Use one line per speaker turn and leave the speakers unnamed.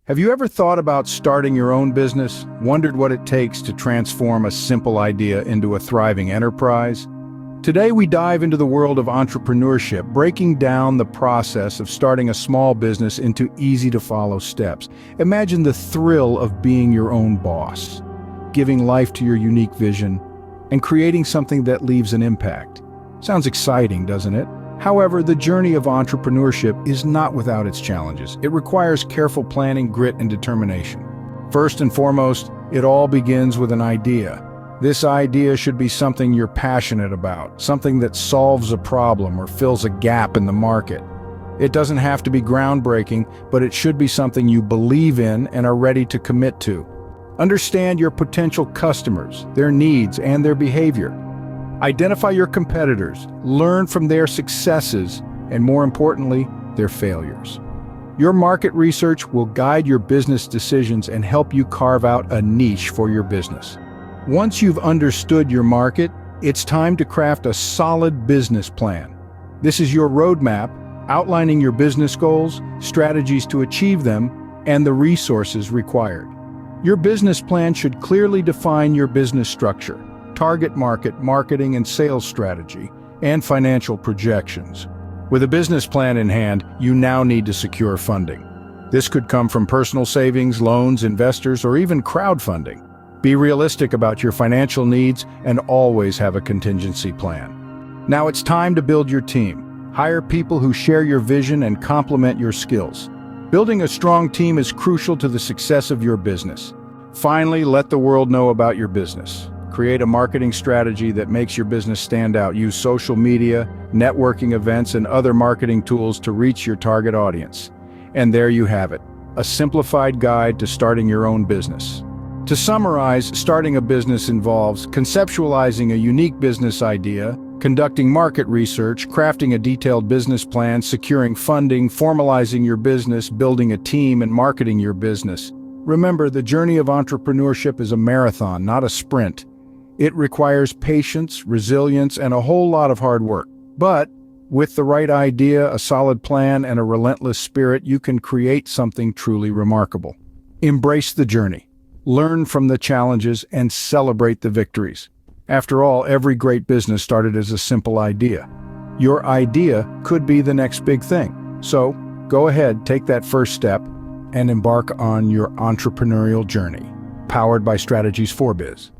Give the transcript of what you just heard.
Have you ever thought about starting your own business? Wondered what it takes to transform a simple idea into a thriving enterprise? Today we dive into the world of entrepreneurship, breaking down the process of starting a small business into easy-to-follow steps. Imagine the thrill of being your own boss, giving life to your unique vision, and creating something that leaves an impact. Sounds exciting, doesn't it? However, the journey of entrepreneurship is not without its challenges. It requires careful planning, grit, and determination. First and foremost, it all begins with an idea. This idea should be something you're passionate about, something that solves a problem or fills a gap in the market. It doesn't have to be groundbreaking, but it should be something you believe in and are ready to commit to. Understand your potential customers, their needs, and their behavior. Identify your competitors, learn from their successes, and more importantly, their failures. Your market research will guide your business decisions and help you carve out a niche for your business. Once you've understood your market, it's time to craft a solid business plan. This is your roadmap, outlining your business goals, strategies to achieve them, and the resources required. Your business plan should clearly define your business structure, target market, marketing and sales strategy, and financial projections. With a business plan in hand, you now need to secure funding. This could come from personal savings, loans, investors, or even crowdfunding. Be realistic about your financial needs and always have a contingency plan. Now it's time to build your team. Hire people who share your vision and complement your skills. Building a strong team is crucial to the success of your business. Finally, let the world know about your business. Create a marketing strategy that makes your business stand out. Use social media, networking events, and other marketing tools to reach your target audience. And there you have it, a simplified guide to starting your own business. To summarize, starting a business involves conceptualizing a unique business idea, conducting market research, crafting a detailed business plan, securing funding, formalizing your business, building a team, and marketing your business. Remember, the journey of entrepreneurship is a marathon, not a sprint. It requires patience, resilience, and a whole lot of hard work. But with the right idea, a solid plan, and a relentless spirit, you can create something truly remarkable. Embrace the journey, learn from the challenges, and celebrate the victories. After all, every great business started as a simple idea. Your idea could be the next big thing. So, go ahead, take that first step, and embark on your entrepreneurial journey, powered by Strategies 4Biz.